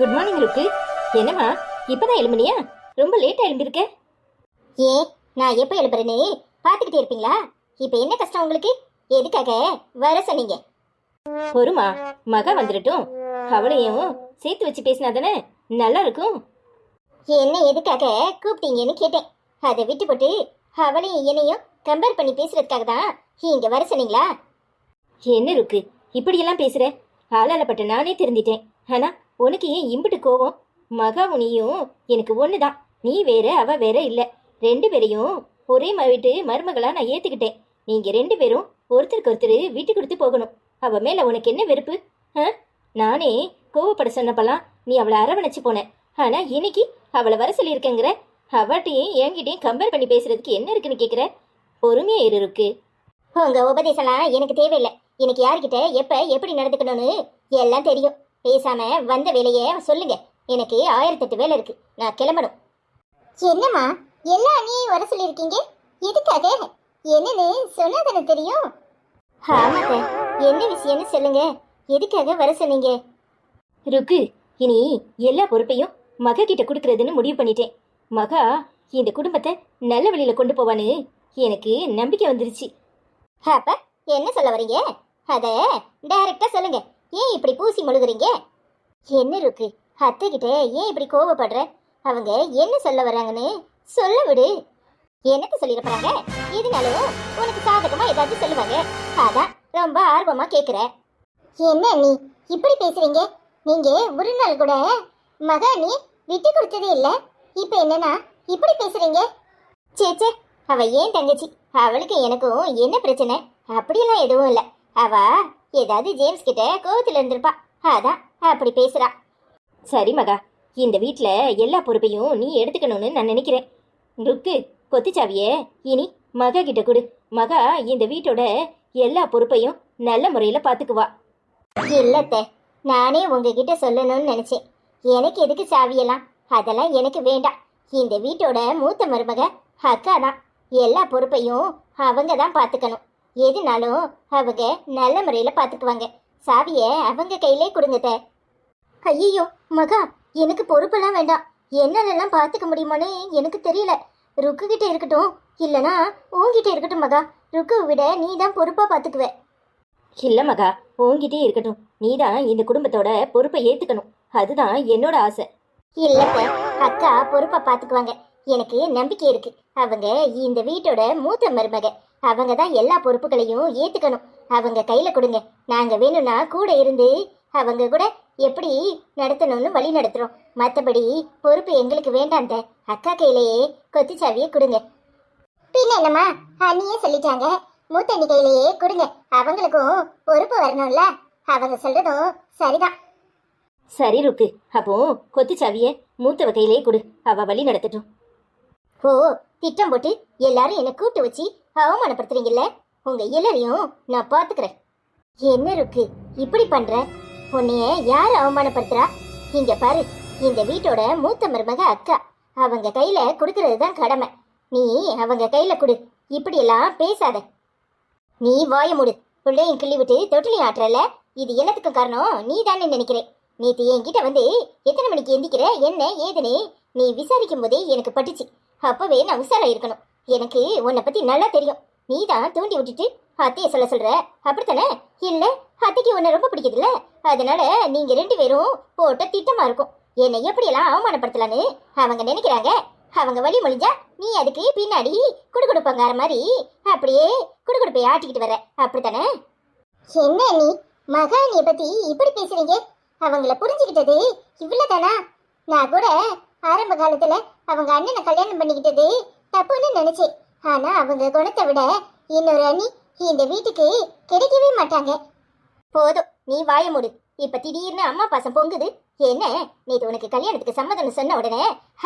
Good morning ருக்கு. என்னம்மா இப்பதான் எழும்புனியா? ரொம்ப லேட்டா எழும்பிருக்க. ஏன் நான் எப்போ எழுப்புறேன்னு பார்த்துக்கிட்டே இருப்பீங்களா? இப்போ என்ன கஷ்டம் உங்களுக்கு? எதுக்காக வர சொன்னீங்க? பொறுமா, மகா வந்துடட்டும், அவளையும் சேர்த்து வச்சு பேசினா தானே நல்லா இருக்கும். என்ன எதுக்காக கூப்பிட்டீங்கன்னு கேட்டேன். அதை விட்டு போட்டு அவளையும் என்னையும் கம்பேர் பண்ணி பேசுறதுக்காக தான் இங்க வர சொன்னீங்களா? என்ன ருக்கு இப்படியெல்லாம் பேசுற? ஆளாளப்பட்ட நானே தெரிஞ்சிட்டேன். ஆனா உனக்கு ஏன் இம்பிட்டு கோவம்? மகாவும் நீயும் எனக்கு ஒண்ணுதான். நீ வேற அவ வேற இல்ல. ரெண்டு பேரையும் ஒரே வீட்டு மருமகளா நான் ஏத்துக்கிட்டேன். நீங்க ரெண்டு பேரும் ஒருத்தருக்கு ஒருத்தர் விட்டு கொடுத்து போகணும். அவ மேல உனக்கு என்ன வெறுப்பு? நானே கோவப்பட சொன்னப்பெல்லாம் நீ அவளை அரவணைச்சு போன. ஆனா இன்னைக்கு அவளை வர சொல்லியிருக்கேங்கிற. அவட்டையும் என்கிட்டையும் கம்பேர் பண்ணி பேசுறதுக்கு என்ன இருக்குன்னு கேக்குற? பொறுமையா இருக்கு. உங்க உபதேசம்லாம் எனக்கு தேவையில்லை. எனக்கு யார்கிட்ட எப்ப எப்படி நடந்துக்கணும்னு எல்லாம் தெரியும். பேசாம வந்த வேலையை சொல்லுங்க. எனக்கு 1008 வேலை இருக்கு. நான் கிளம்பணும். என்னம்மா எல்லாம் நீ வர சொல்லியிருக்கீங்க? எதுக்காக? என்னன்னு சொன்னதானே தெரியும். ஆமாங்க, என்ன விஷயம்னு சொல்லுங்க. எதுக்காக வர சொன்னீங்க? ருக்கு, இனி எல்லா பொறுப்பையும் மகா கிட்ட கொடுக்கறதுன்னு முடிவு பண்ணிட்டேன். மகா இந்த குடும்பத்தை நல்ல வழியில கொண்டு போவான்னு எனக்கு நம்பிக்கை வந்துருச்சு. அப்ப என்ன சொல்ல வரீங்க? அத டைரக்டா சொல்லுங்க. ஏன் இப்படி பூசி முழுகுறீங்க? என்ன இருக்கு அத்தை கிட்ட ஏன் இப்படி கோவப்படுற? அவங்க என்ன சொல்ல வர்றாங்கன்னு சொல்ல விடு. என்னத்த சொல்லிட போறாங்க? எதுனாலும் உனக்கு சாதகமா ஏதாவது சொல்லுவாங்க. அதான் ரொம்ப ஆர்வமா கேக்குற. என்ன நீ இப்படி பேசுறீங்க? நீங்க ஒரு நாள் கூட மகா நீ விட்டு கொடுத்ததே இல்ல. இப்ப என்னன்னா இப்படி பேசுறீங்க? சேச்சே, அவ ஏன் தங்கச்சி. அவளுக்கு எனக்கும் என்ன பிரச்சனை? அப்படியெல்லாம் எதுவும் இல்ல. அவ ஏதாவது ஜேம்ஸ் கிட்ட கோவத்துல இருந்திருப்பா. அதான் அப்படி பேசுறா. சரி மகா, இந்த வீட்டுல எல்லா பொறுப்பையும் நீ எடுத்துக்கணும்னு நான் நினைக்கிறேன். ருக்கு, கொத்திச்சாவிய இனி மகா கிட்ட கொடு. மகா இந்த வீட்டோட எல்லா பொறுப்பையும் நல்ல முறையில பாத்துக்குவா. இல்லத்த, நானே உங்ககிட்ட சொல்லணும்னு நினைச்சேன். எனக்கு எதுக்கு சாவியெல்லாம்? அதெல்லாம் எனக்கு வேண்டாம். இந்த வீட்டோட மூத்த மருமக அக்கா தான். எல்லா பொறுப்பையும் அவங்க தான் பாத்துக்கணும். எதுனாலும் அவங்க நல்ல முறையில பாத்துக்குவாங்க. சாவிய அவங்க கையிலே கொடுங்கத்த. ஐயோ மகா, எனக்கு பொறுப்பெல்லாம் வேண்டாம். என்னென்னலாம் பாத்துக்க முடியுமான்னு எனக்கு தெரியல. ருக்கு கிட்ட இருக்கட்டும், இல்லனா உன்கிட்ட இருக்கட்டும் மகா. ருக்குவை விட நீ தான் பொறுப்பா பாத்துக்குவ. இல்ல மகா, உன்கிட்டே இருக்கட்டும். நீதான் இந்த குடும்பத்தோட பொறுப்பை ஏத்துக்கணும். அதுதான் என்னோட ஆசை. இல்லப்ப, அக்கா பொறுப்பா பாத்துக்குவாங்க. எனக்கு நம்பிக்கை இருக்கு. அவங்க இந்த வீட்டோட மூத்த மருமக. அவங்க தான் எல்லா பொறுப்புகளையும் ஏத்துக்கணும். அவங்க கையில கொடுங்க. நாங்க வேணும்னா கூட இருந்து அவங்க கூட எப்படி நடத்தணும்னு வழி நடத்துறோம். மற்றபடி பொறுப்பு எங்களுக்கு வேண்டாம். அக்கா கையிலேயே கொத்திச்சாவியை கொடுங்க. பின்ன என்னம்மா, அண்ணியே சொல்லிட்டாங்க, மூத்தண்ணி கையிலேயே கொடுங்க. அவங்களுக்கும் பொறுப்பு வரணும்ல. அவங்க சொல்றதும் சரிதான். சரி ருக்கு, அப்போ கொத்திச்சாவிய மூத்தவ கையிலே கொடு. அவ வழி நடத்தட்டும். ஓ, திட்டம் போட்டு எல்லாரும் என்ன கூப்பிட்டு வச்சு அவமானப்படுத்துறீங்கல்ல? உங்க எல்லாரையும் நான் பாத்துக்கிறேன். என்ன இருக்கு இப்படி பண்ற? உன்னைய யார் அவமானப்படுத்துறா? இங்க பாரு, இந்த வீட்டோட மூத்த மருமக அக்கா. அவங்க கையில கொடுக்கறது தான் கடமை. நீ அவங்க கையில கொடு. இப்படி எல்லாம் பேசாத. நீ வாய மூடு. பிள்ளையும் கிள்ளி விட்டு தொட்டிலையும் ஆட்டுறல. இது எல்லாத்துக்கும் காரணம் நீ தானே நினைக்கிறேன். நேற்று என்கிட்ட வந்து எத்தனை மணிக்கு எந்திக்கிற என்ன ஏதுன்னு நீ விசாரிக்கும் போதே எனக்கு பட்டுச்சு. அப்பவே நான் உஷாரா இருக்கணும். எனக்கு உன்னை பத்தி நல்லா தெரியும். நீ தான் தூண்டி விட்டுட்டு அத்தைய சொல்ற. அப்படித்தானே? இல்ல, அத்தைக்கு உன்னை ரொம்ப பிடிக்குதுல்ல. அதனால நீங்க ரெண்டு பேரும் போட்ட திட்டமா இருக்கும். என்னை எப்படியெல்லாம் அவமானப்படுத்தலான்னு அவங்க நினைக்கிறாங்க. அவங்க வழி மொழிஞ்சா நீ அதுக்கு பின்னாடி குடுகுடுப்பங்கார மாதிரி அப்படியே குடுகுடுப்பை ஆட்டிக்கிட்டு வர. அப்படித்தானே? என்ன நீ மகானிய பத்தி இப்படி பேசுறீங்க? அவங்கள புரிஞ்சுக்கிட்டது இவ்வளவுதானா? நான் கூட ஆரம்ப காலத்துல அவங்க அண்ணனை கல்யாணம் பண்ணிக்கிட்டது தப்புன்னு நினைச்சேன். ஆனா அவங்க குணத்தை விட இன்னொரு அண்ணி இந்த வீட்டுக்கு கிடைக்கவே மாட்டாங்க. போதும், நீ வாய மூடு. இப்ப திடீர்னு அம்மா பாசம் பொங்குது. என்ன, நேற்று உனக்கு கல்யாணத்துக்கு சம்மதம்னு சொன்ன உடனே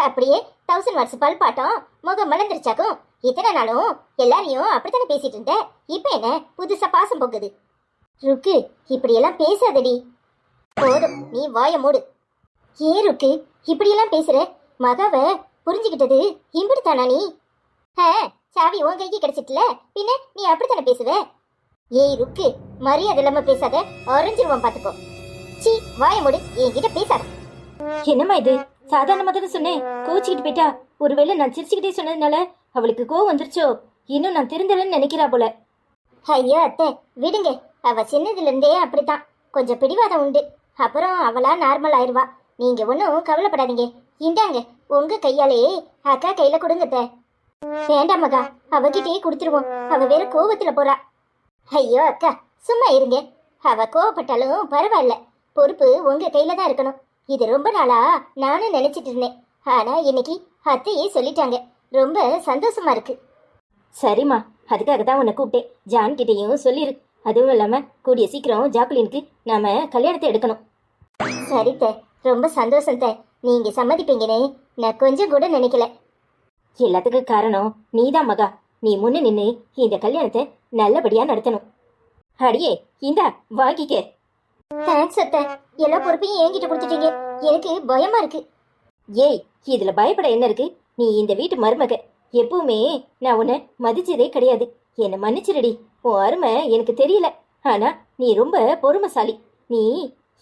அப்படியே 1000 வாட்ஸ் பல்பாட்டம் முகம் மலர்ந்துருச்சாக்கும். இத்தனை நாளும் எல்லாரையும் அப்படித்தானே பேசிட்டு இருந்த. இப்ப என்ன புதுசா பாசம் பொங்குது? ருக்கு, இப்படியெல்லாம் பேசாதடி. போதும், நீ வாய மூடு. ஏன் ருக்கு இப்படியெல்லாம் பேசுற? மகாவை புரிஞ்சுக்கிட்டது இம்பிடுத்தானா நீ? சாவி உன் கைக்கு கிடைச்சிட்டுல, பின்ன நீ அப்படித்தானே பேசுவ? ஏய் ருக்கு, மரியாதை இல்லாம பேசாத, அரைஞ்சிருவான் பாத்துக்கோ. சீ, வாய மூடு, என்கிட்ட பேசாத. என்னம்மா இது? சாதாரணமா தானே சொன்னேன், கோச்சிக்கிட்டு போயிட்டா. ஒருவேளை நான் சிரிச்சுக்கிட்டே சொன்னதுனால அவளுக்கு கோவம் வந்துருச்சோ? இன்னும் நான் திருந்தலன்னு நினைக்கிறா போல. ஐயோ அத்தை, விடுங்க. அவ சின்னதுல இருந்தே அப்படித்தான், கொஞ்சம் பிடிவாதம் உண்டு. அப்புறம் அவளா நார்மல் ஆயிருவா. நீங்க ஒன்றும் கவலைப்படாதீங்க. இந்தாங்க, உங்க கையாலேயே அக்கா கையில கொடுங்க அத்தை. வேண்டாம் மகா, அவகிட்டயே கொடுத்துருவோம். அவ வேற கோவத்துல போறா. ஐயோ அக்கா, சும்மா இருங்க. அவ கோவப்பட்டாலும் பரவாயில்ல, பொறுப்பு உங்க கையில தான் இருக்கணும். இது ரொம்ப நாளா நானும் நினைச்சிட்டு இருந்தேன். ஆனா இன்னைக்கு அத்தையே சொல்லிட்டாங்க. ரொம்ப சந்தோஷமா இருக்கு. சரிம்மா, அதுக்காக தான் உன்னை கூப்பிட்டேன். ஜான் கிட்டேயும் சொல்லிரு. அதுவும் இல்லாம கூடிய சீக்கிரம் ஜாக்குலினுக்கு நாம கல்யாணத்தை எடுக்கணும். சரி தே, ரொம்ப சந்தோஷம் தே. நீங்க சம்மதிப்பீங்கன்னு நான் கொஞ்சம் கூட நினைக்கல. எல்லாத்துக்கும் காரணம் நீதான் மகா. நீ முன்ன நின்று இந்த கல்யாணத்தை நல்லபடியா நடத்தணும். அடியே, இந்தா வாங்கிக்க. தேங்க்ஸ் அத்தை. எல்லா பொறுப்பையும் என்கிட்ட கொடுத்துட்டீங்க. எனக்கு பயமா இருக்கு. ஏய், இதுல பயப்பட என்ன இருக்கு? நீ இந்த வீட்டு மருமக. எப்பவுமே நான் உன்னை மதிச்சதே கிடையாது. என்னை மன்னிச்சிருடி. உன் அருமை எனக்கு தெரியல. ஆனா நீ ரொம்ப பொறுமைசாலி. நீ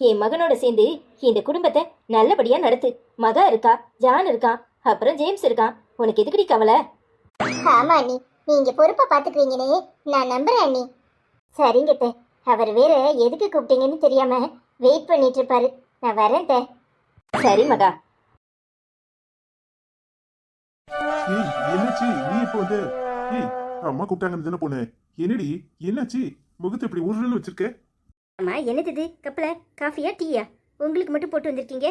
என் மகனோட சேர்ந்து இந்த குடும்பத்தை நல்லபடியா நடத்து. மகா இருக்கா, ஜான் இருக்கான், அப்புறம் ஜேம்ஸ் இருக்கான். உனக்கு எதுக்குடி கவலை? ஆமா அண்ணி, நீங்க பொறுப்பா பாத்துக்குவீங்கன்னு நான் நம்புறேன் அண்ணி. சரிங்க தே. அவர் வேற எதுக்கு கூப்பிட்டீங்கன்னு தெரியாம வெயிட் பண்ணிட்டு இருப்பாரு. நான் வரேன் தே. சரி மகா. ஏய், என்னாச்சு? நீ எப்போ வந்த? ஏய், அம்மா கூப்பிட்டாங்கன்னு தானே போனேன். என்னடி, என்னாச்சு? முகத்தை இப்படி உருன்னு வச்சிருக்க? அம்மா, என்னது கப்பல? காஃபியா டீயா? உங்களுக்கு மட்டும் போட்டு வந்திருக்கீங்க.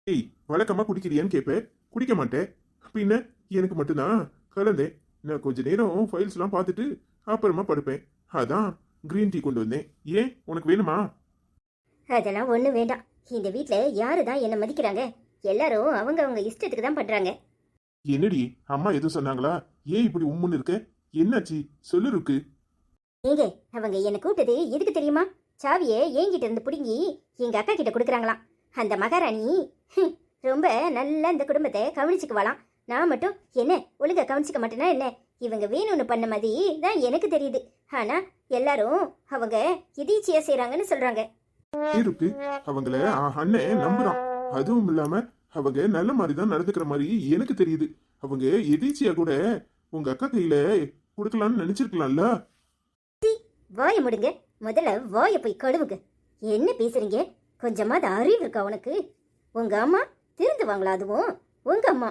ஏய், வழக்கமா குடிக்கிறியான்னு கேட்பேன். குடிக்க மாட்டேன். பின்ன எனக்கு மட்டும்தான் கலந்தேன். நான் கொஞ்ச நேரம் ஃபைல்ஸ்லாம் பார்த்துட்டு அப்புறமா படுப்பேன். அதான் கிரீன் டீ கொண்டு வந்தேன். ஏன், உனக்கு வேணுமா? அதெல்லாம் ஒன்றும் வேண்டாம். இந்த வீட்டில் யாரு தான் என்னை மதிக்கிறாங்க? எல்லாரும் அவங்க அவங்க இஷ்டத்துக்கு தான் பண்ணுறாங்க. என்னடி, அம்மா எதுவும் சொன்னாங்களா? ஏன் இப்படி உம்முன்னு இருக்க? என்னாச்சு சொல்லு இருக்கு. ஏங்க, அவங்க என்னை கூப்பிட்டது எதுக்கு தெரியுமா? சாவியை என்கிட்ட இருந்து பிடுங்கி எங்கள் அக்கா கிட்ட கொடுக்குறாங்களாம். அந்த மகாராணி ரொம்ப நல்லா இந்த குடும்பத்தை கவனிச்சுக்குவாளாம். நான் மட்டும் என்ன ஒழுங்கா கவனிச்சிக்க மாட்டேன்னா என்ன? இவங்க வேணும்னு பண்ண மாதிரி தான் எனக்கு தெரியுது. ஆனா எல்லாரும் அவங்க எதீச்சியா செய்றாங்கன்னு சொல்றாங்க. இருக்கு, அவங்கள அண்ணன் நம்புறான். அதுவும் இல்லாம அவங்க நல்ல மாதிரி தான் நடந்துக்கிற மாதிரி எனக்கு தெரியுது. அவங்க எதேச்சியா கூட உங்க அக்கா கையில கொடுக்கலாம்னு நினைச்சிருக்கலாம்ல. வாயை முடுங்க. முதல்ல வாயை போய் கழுவுங்க. என்ன பேசுறீங்க? கொஞ்சமாவது அறிவு இருக்கா உனக்கு? உங்க அம்மா திருந்துவாங்களா? அதுவும் உங்க அம்மா.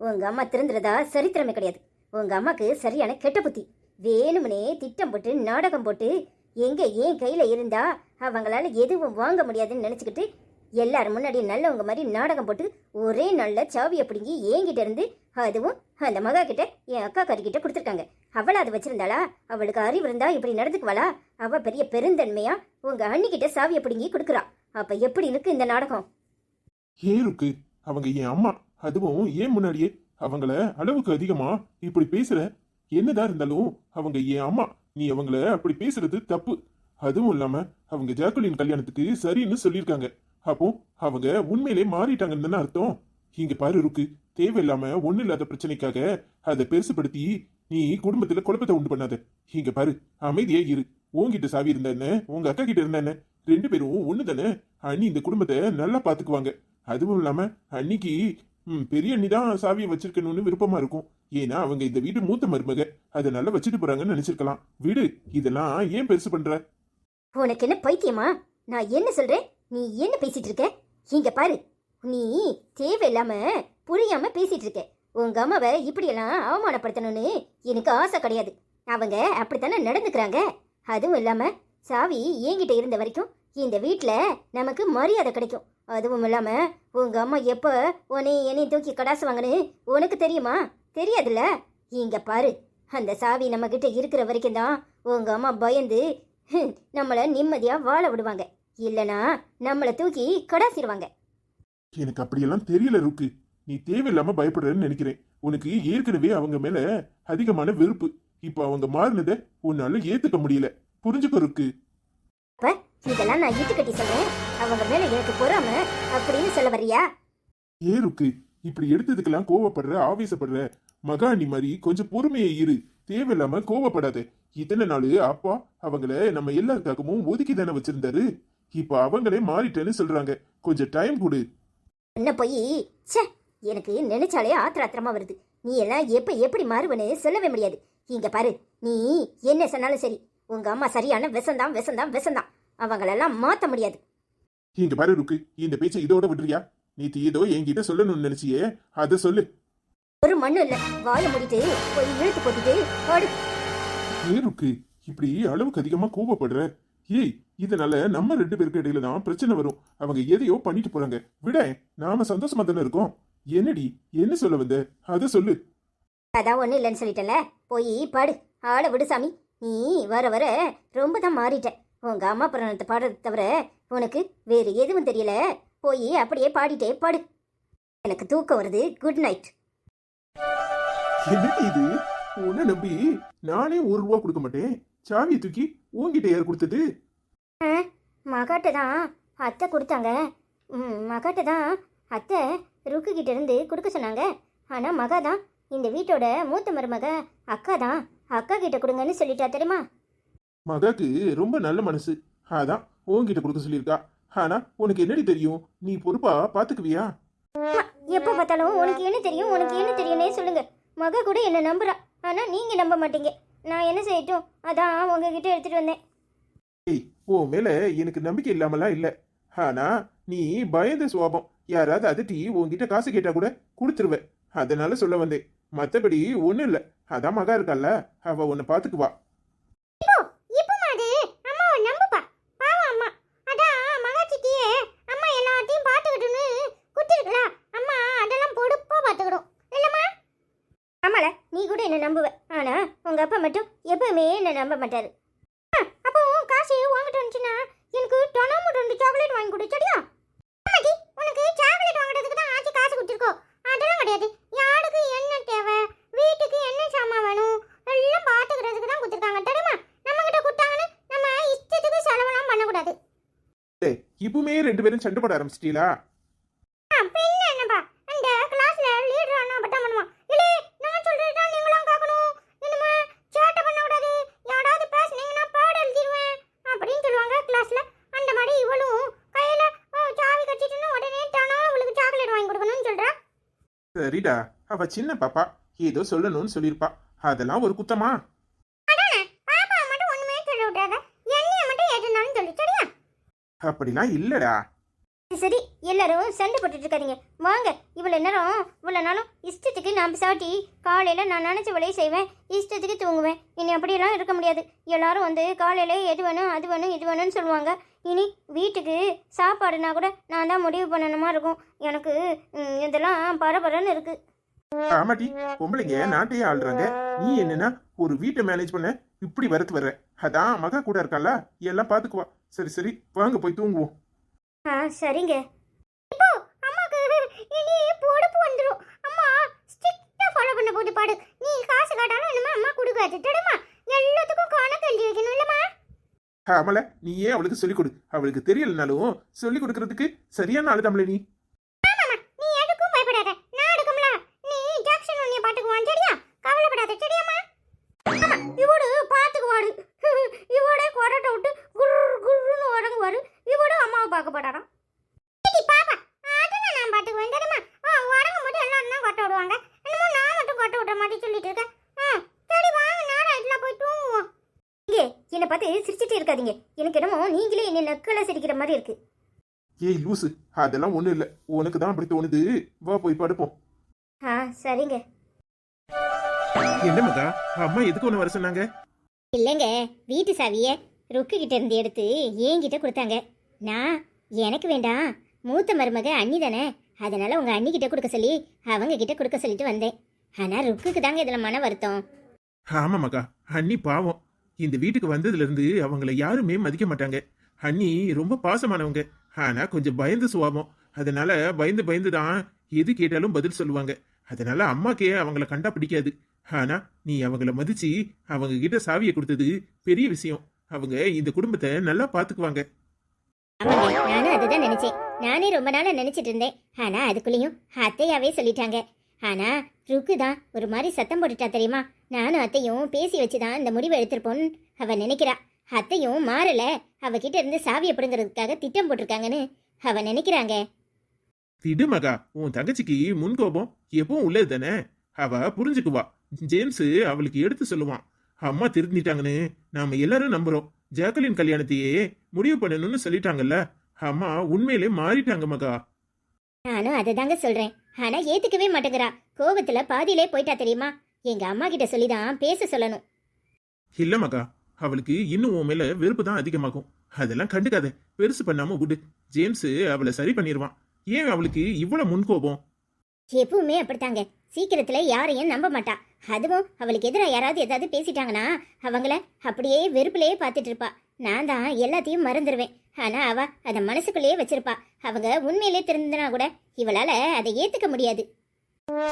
உங்க அம்மா திருந்துறதா சரித்திரமே கிடையாது. உங்க அம்மாக்கு சரியான கெட்ட புத்தி. வேணும்னே திட்டம் போட்டு நாடகம் போட்டு எங்க ஏன் கையில இருந்தா அவங்களால எதுவும் வாங்க முடியாதுன்னு நினைச்சுக்கிட்டு எல்லாரும் முன்னாடி நல்லவங்க மாதிரி நாடகம் போட்டு ஒரே நல்ல சாவியை பிடுங்கி என்கிட்ட இருந்து, அதுவும் அந்த மகா கிட்ட என் அக்கா கறிக்கிட்ட கொடுத்துருக்காங்க. அவளை அதை வச்சிருந்தாளா? அவளுக்கு அறிவு இருந்தா இப்படி நடந்துக்குவாளா? அவ பெரிய பெருந்தன்மையா உங்க அண்ணிக்கிட்ட சாவியை பிடுங்கி கொடுக்குறா. அப்ப எப்படி இருக்கு இந்த நாடகம்? ஏன் இருக்கு, அவங்க என் அம்மா. அதுவும் ஏன் முன்னாடியே அவங்கள அளவுக்கு அதிகமா இப்படி பேசுற? என்னதான் இருந்தாலும் அவங்க என் அம்மா. நீ அவங்கள அப்படி பேசுறது தப்பு. அதுவும் இல்லாம அவங்க ஜாக்குலின் கல்யாணத்துக்கு சரின்னு சொல்லியிருக்காங்க. அப்போ அவங்க உண்மையிலே மாறிட்டாங்கன்னு தானே அர்த்தம். இங்க பாரு இருக்கு, தேவையில்லாம ஒண்ணு இல்லாத பிரச்சனைக்காக அதை பெருசுபடுத்தி நீ குடும்பத்துல குழப்பத்தை உண்டு பண்ணாத. இங்க பாரு, அமைதியா இரு. உன்கிட்ட சாவி இருந்தா என்ன, உங்க அக்கா கிட்ட இருந்தா என்ன? ரெண்டு பேரும் ஒண்ணு தானே. அண்ணி இந்த குடும்பத்தை நல்லா பாத்துக்குவாங்க. அதுவும் இல்லாம அன்னிக்கு பெரிய அண்ணி தான் சாவியை வச்சிருக்கணும்னு விருப்பமா இருக்கும். ஏன்னா அவங்க இந்த வீட்டு மூத்த மருமக, அதை நல்லா வச்சுட்டு போறாங்கன்னு நினைச்சிருக்கலாம். வீடு இதெல்லாம் ஏன் பெருசு பண்ற? உனக்கு என்ன பைத்தியமா? நான் என்ன சொல்றேன், நீ என்ன பேசிட்டு இருக்க? இங்க பாரு, நீ தேவையில்லாம புரியாம பேசிட்டு இருக்க. உங்க அம்மாவை இப்படியெல்லாம் அவமானப்படுத்தணும்னு எனக்கு ஆசை கிடையாது. அவங்க அப்படித்தானே நடந்துக்கிறாங்க. அதுவும் இல்லாம சாவி என்கிட்ட இருந்த வரைக்கும் இந்த வீட்டில் நமக்கு மரியாதை கிடைக்கும். அதுவும் இல்லாம உங்க அம்மா எப்போ என்னையும் தூக்கி கடாசுவாங்கன்னு உனக்கு தெரியுமா? தெரியாதுல்ல. இங்க பாரு, அந்த சாவி நம்ம கிட்ட இருக்கிற வரைக்கும் தான் உங்க அம்மா பயந்து நம்மளை நிம்மதியா வாழ விடுவாங்க. இல்லனா நம்மளை தூக்கி கடாசிடுவாங்க. எனக்கு அப்படியெல்லாம் தெரியல ருக்கு. நீ தேவையில்லாம பயப்படுறன்னு நினைக்கிறேன். உனக்கு ஏற்கனவே அவங்க மேல அதிகமான வெறுப்பு. இப்ப அவங்க மாறினதை உன்னால ஏத்துக்க முடியல. புரிஞ்சுக்க ருக்கு. அப்ப இதெல்லாம் நான் இட்டு கட்டி சொல்றேன், அவங்க மேல எனக்கு பொறாம அப்படின்னு சொல்ல வர்றியா? ஏருக்கு, இப்படி எடுத்ததுக்கெல்லாம் கோவப்படுற, ஆவேசப்படுற. மகாணி மாதிரி கொஞ்சம் பொறுமையை இரு. தேவையில்லாம கோவப்படாத. இத்தனை நாள் அப்பா அவங்கள நம்ம எல்லாருக்காகவும் ஒதுக்கி தானே வச்சிருந்தாரு. இப்ப அவங்களே மாறிட்டேன்னு சொல்றாங்க. கொஞ்சம் டைம் கொடு. என்ன போய் ச்சே, எனக்கு நினைச்சாலே ஆத்திரமா வருது. நீ எல்லாம் எப்படி மாறுவன்னு சொல்லவே முடியாது. இங்க பாரு, நீ என்ன சொன்னாலும் சரி, உங்க அம்மா சரியான விஷந்தான். அவங்களெல்லாம் மாத்த முடியாது. இங்க பாரு ருக்கு, இந்த பேச்சை இதோட விடுறியா? நீ ஏதோ என்கிட்ட சொல்லணும்னு நினைச்சியே, அதை சொல்லு. ஒரு மண்ணு இல்ல, வாயை மூடிட்டு போய் இழுத்து போட்டுட்டு ஓடு. ஏன் ருக்கு இப்படி அளவுக்கு அதிகமா கோபப்படுற? ஏய், இதனால நம்ம 2 பேருக்கு இடையில தான் பிரச்சனை வரும். அவங்க எதையோ பண்ணிட்டு போறாங்க. விட, நாம சந்தோஷமா தானே இருக்கோம். என்னடி, என்ன சொல்ல வந்த? அதை சொல்லு. அதான் ஒண்ணு இல்லைன்னு சொல்லிட்டல, போய் பாடு. ஆளை விடு சாமி. நீ வர வர ரொம்ப தான் மாறிட்ட. உங்க அம்மா புராணத்தை பாடுறத தவிர உனக்கு வேறு எதுவும் தெரியல. போய் அப்படியே பாடிட்டே பாடு. எனக்கு தூக்கம் வருது. Good night. என்னடி இது? உன்னை நம்பி நானே 1 ரூபா கொடுக்க மாட்டேன். சாவியை தூக்கி உன்கிட்ட யார் கொடுத்தது? மகாட்ட தான் அத்தை கொடுத்தாங்க. மகாட்ட தான் அத்தை ருக்கு கிட்ட இருந்து கொடுக்க சொன்னாங்க. ஆனா மகா தான், இந்த வீட்டோட மூத்த மருமக அக்கா தான், அக்கா கிட்ட கொடுங்கன்னு சொல்லிட்டா தெரியுமா? மகாக்கு ரொம்ப நல்ல மனசு, அதான் உன்கிட்ட கொடுக்க சொல்லியிருக்கா. ஆனா உனக்கு என்னடி தெரியும்? நீ பொறுப்பா பாத்துக்குவியா? எப்ப பார்த்தாலும் உனக்கு என்ன தெரியும்னே சொல்லுங்க. மகா கூட என்ன நம்புறா, ஆனா நீங்க நம்ப மாட்டீங்க. நான் என்ன செய்யட்டும், அதான் உங்ககிட்ட எடுத்துட்டு வந்தேன். ஏய், உன் மேல எனக்கு நம்பிக்கை இல்லாமலாம் இல்ல. ஆனா நீ பயந்த சுவாபம். யாராவது அதட்டி உன்கிட்ட காசு கேட்டா கூட கொடுத்துருவ. அதனால சொல்ல வந்தேன். மத்தபடி ஒண்ணும் இல்ல. அதான் மகா இருக்கல்ல, அவ உன்னை பாத்துக்குவா. நீ கூட என்ன நம்புவ, ஆனா உங்க அப்பா மட்டும் எப்பவுமே என்ன நம்ப மாட்டாரு. அப்போ காசு வாங்கிட்டு வந்துச்சுன்னா எனக்கு டொனாமோ 2 சாக்லேட் வாங்கி கொடு, சரியா? உனக்கு சாக்லேட் வாங்குறதுக்கு தான் ஆச்சி காசு கொடுத்துருக்கோ. அதெல்லாம் கிடையாது. யாருக்கு என்ன தேவை, வீட்டுக்கு என்ன சாமான் வேணும் எல்லாம் பாத்துக்கிறதுக்கு தான் கொடுத்துருக்காங்க, தெரியுமா? நம்ம கிட்ட கொடுத்தாங்கன்னு நம்ம இஷ்டத்துக்கு செலவெல்லாம் பண்ணக்கூடாது. இப்பவுமே 2 பேரும் சண்டை போட ஆரம்பிச்சிட்டீங்களா? என்னப்பா, அந்த கிளாஸ்ல லீடர் அண்ணா பட்டம் பண்ணுவான். இல்ல, நான் சொல்றதுதான் நீங்களும் கேட்கணும். இனிமே சேட்டை பண்ணக்கூடாது. யாராவது பேசுனீங்கன்னா பாட எழுதிடுவேன் அப்படின்னு சொல்லுவாங்க கிளாஸ்ல. அந்த மாதிரி இவளும் கையில சாவி கட்டிட்டுன்னு உடனே தானா அவளுக்கு சாக்லேட் வாங்கி கொடுக்கணும்னு சொல்றா. சரிடா, அவ சின்ன பாப்பா, ஏதோ சொல்லணும்னு சொல்லியிருப்பா. அதெல்லாம் ஒரு குத்தமா? அதானே, பாப்பா மட்டும் ஒண்ணுமே சொல்ல விடாத, என்னைய மட்டும் எதுனாலும் சொல்லு, சரியா? அப்படிலாம் இல்லடா. சரி, எல்லாரும் சண்டை போட்டுட்டு இருக்காதீங்க. வாங்க, இவ்வளவு நாளும் இஷ்டத்துக்கு நான் சாட்டி காலையில நான் நினைச்ச வேலையை செய்வேன், இஷ்டத்துக்கு தூங்குவேன். இனி அப்படியெல்லாம் இருக்க முடியாது. எல்லாரும் வந்து காலையில எது வேணும் அது வேணும் இது வேணும்னு சொல்லுவாங்க. இனி வீட்டுக்கு சாப்பாடுனா கூட நான் தான் முடிவு பண்ணணுமா இருக்கும். எனக்கு இதெல்லாம் பரபரன்னு இருக்கு. ஆமாட்டி, பொம்பளைங்க நாட்டையே ஆள்றாங்க. நீ என்னன்னா ஒரு வீட்டை மேனேஜ் பண்ண இப்படி வரத்து வர்ற. அதான் மகா கூட இருக்கால, எல்லாம் பாத்துக்குவா. சரி வாங்க போய் தூங்குவோம். சரிங்க. இப்போ அம்மாக்கு இனி பொறுப்பு வந்துடும். அம்மா ஸ்ட்ரிக்ட்டா ஃபாலோ பண்ண போது பாடு. நீ காசு காட்டாலும் என்னமா அம்மா கொடுக்காது, தெரியுமா? எல்லாத்துக்கும் கணக்கு எழுதி வைக்கணும், இல்லம்மா? ஆமல, நீ ஏன் அவளுக்கு சொல்லிக் கொடு. அவளுக்கு தெரியலனாலும் சொல்லிக் கொடுக்கறதுக்கு சரியான ஆளு தமிழ நீ. ஆமாமா, நீ எதுக்கும் பயப்படாத. நான் எடுக்கும்ல. நீ ஜாக்சன் உன்னைய பாத்துக்குவான், சரியா? கவலைப்படாத, சரியாம்மா? ஆமா, இவடு பாத்துக்குவாடு. இவட கொரட்ட விட்டு குர்னு உறங்குவாரு. இவடு அம்மாவை பார்க்க போடாராம். பாப்பா, அதெல்லாம் நான் பாத்துக்குவேன், தெரியுமா? உறங்கும் போது எல்லாரும் தான் கொட்ட விடுவாங்க. என்னமோ நான் மட்டும் கொட்ட விடுற மாதிரி சொல்லிட்டு இருக்கேன். சரி வாங்க, நேரம் இதெல்லாம் போய் தூங்குவோம். இங்கே என்னை பார்த்து சிரிச்சிட்டே இருக்காதீங்க. எனக்கு என்னமோ நீங்களே என்ன நக்கலை சிரிக்கிற மாதிரி இருக்கு. ஏய் லூசு, அதெல்லாம் ஒண்ணும் இல்ல. உனக்கு தான் அப்படி தோணுது. வா போய் படுப்போம். சரிங்க. என்ன மகா, அம்மா எதுக்கு ஒண்ணு வர சொன்னாங்க? இல்லைங்க, வீட்டு சாவிய ருக்கு கிட்ட இருந்து எடுத்து என்கிட்ட கொடுத்தாங்க. நான் எனக்கு வேண்டாம், மூத்த மருமக அண்ணி தானே, அதனால உங்க அண்ணி கிட்ட கொடுக்க சொல்லி அவங்க கிட்ட கொடுக்க சொல்லிட்டு வந்தேன். ஆனா ருக்குக்கு தாங்க இதுல மன வருத்தம். ஆமா மகா, அண்ணி பாவம். இந்த வீட்டுக்கு வந்ததுல இருந்து அவங்கள யாருமே மதிக்க மாட்டாங்க. அண்ணி ரொம்ப பாசமானவங்க, ஆனா கொஞ்சம் பயந்து சுவாபம். அதனால பயந்து தான் எது கேட்டாலும் பதில் சொல்லுவாங்க. அதனால அம்மாக்கே அவங்கள கண்டா பிடிக்காது. ஆனா நீ அவங்கள மதிச்சு அவங்க கிட்ட சாவியை கொடுத்தது பெரிய விஷயம். அவங்க இந்த குடும்பத்தை நல்லா பாத்துக்குவாங்க. ஆமாங்க, நானும் அதுதான் நினைச்சேன். நானே ரொம்ப நாளா நினைச்சிட்டு இருந்தேன். ஆனா அதுக்குள்ளேயும் அத்தையாவே சொல்லிட்டாங்க. ஆனா ருக்கு தான் ஒரு மாதிரி சத்தம் போட்டுட்டா, தெரியுமா? நானும் அத்தையும் பேசி வச்சுதான் இந்த முடிவை எடுத்திருப்போன்னு அவ நினைக்கிறா. அத்தையும் மாறல, அவகிட்ட இருந்து சாவியை பிடுங்கிறதுக்காக திட்டம் போட்டிருக்காங்கன்னு அவ நினைக்கிறாங்க. விடு மகா, உன் தங்கச்சிக்கு முன்கோபம் எப்பவும் உள்ளது தானே. அவ புரிஞ்சுக்குவா. ஜேம்ஸ் அவளுக்கு எடுத்து சொல்லுவான். அம்மா திருந்திட்டாங்கன்னு நாம எல்லாரும் நம்புறோம். ஜாக்கலின் கல்யாணத்தையே முடிவு பண்ணணும்னு சொல்லிட்டாங்கல்ல. அம்மா உண்மையிலே மாறிட்டாங்க மகா. நானும் அதை தாங்க சொல்றேன். ஆனா ஏத்துக்கவே மாட்டேங்கிறா. கோபத்துல பாதியிலே போயிட்டா தெரியுமா? எங்க அம்மா கிட்ட சொல்லிதான் பேச சொல்லணும். இல்ல மகா, அவளுக்கு இன்னும் உன் மேல வெறுப்பு தான் அதிகமாகும். அதெல்லாம் கண்டுக்காத, பெருசு பண்ணாம விடு. ஜேம்ஸ் அவளை சரி பண்ணிடுவான். ஏன் அவளுக்கு இவ்வளவு முன்கோபம்? எப்பவுமே அப்படித்தாங்க. சீக்கிரத்துல யாரையும் நம்ப மாட்டா. அதுவும் அவளுக்கு எதிரா யாராவது ஏதாவது பேசிட்டாங்கன்னா அவங்கள அப்படியே வெறுப்புலயே பார்த்துட்டு இருப்பா. நான் தான் எல்லாத்தையும் மறந்துடுவேன். ஆனா அவ அதை மனசுக்குள்ளேயே வச்சிருப்பா. அவங்க உண்மையிலே திருந்தினா கூட இவளால அதை ஏத்துக்க முடியாது.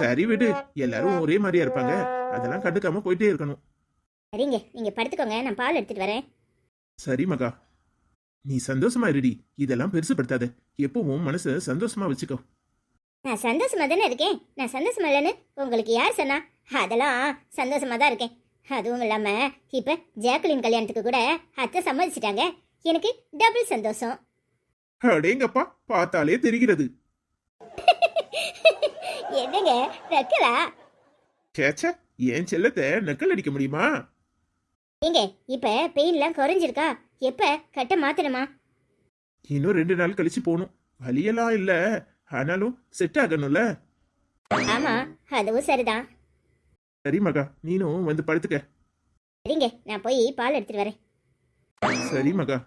சரி விடு, எல்லாரும் ஒரே மாதிரியா இருப்பாங்க. அதெல்லாம் கண்டுக்காம போயிட்டே இருக்கணும். சரிங்க, நீங்க படுத்துக்கோங்க, நான் பால் எடுத்துட்டு வரேன். சரி மகா, நீ சந்தோஷமா இருடி. இதெல்லாம் பெருசுப்படுத்தாத. எப்பவும் மனசை சந்தோஷமா வச்சுக்கோ. நான் சந்தோஷமா தானே இருக்கேன். நான் சந்தோஷமா இல்லைன்னு உங்களுக்கு யார் சொன்னா? அதெல்லாம் சந்தோஷமா தான் இருக்கேன். அதுவும் இல்லாம இப்ப ஜாக்குலின் கல்யாணத்துக்கு கூட அத்தை சம்மதிச்சிட்டாங்க. எனக்கு டபுள் சந்தோஷம். அடேங்கப்பா, பார்த்தாலே தெரிகிறது. என்னங்க நக்கலா? சேச்சா, என் செல்லத்தை நக்கல் அடிக்க முடியுமா? ஏங்க இப்ப பெயின்லாம் குறைஞ்சிருக்கா? எப்ப கட்ட மாத்தணுமா? இன்னும் 2 நாள் கழிச்சு போகணும். வலியெல்லாம் இல்ல, ஆனாலும் செட் ஆகணும்ல. ஆமா, அதுவும் சரிதான். சரி மகா, நீனும் வந்து படுத்துக்க. சரிங்க, நான் போய் பால் எடுத்துட்டு வரேன். சரி மகா.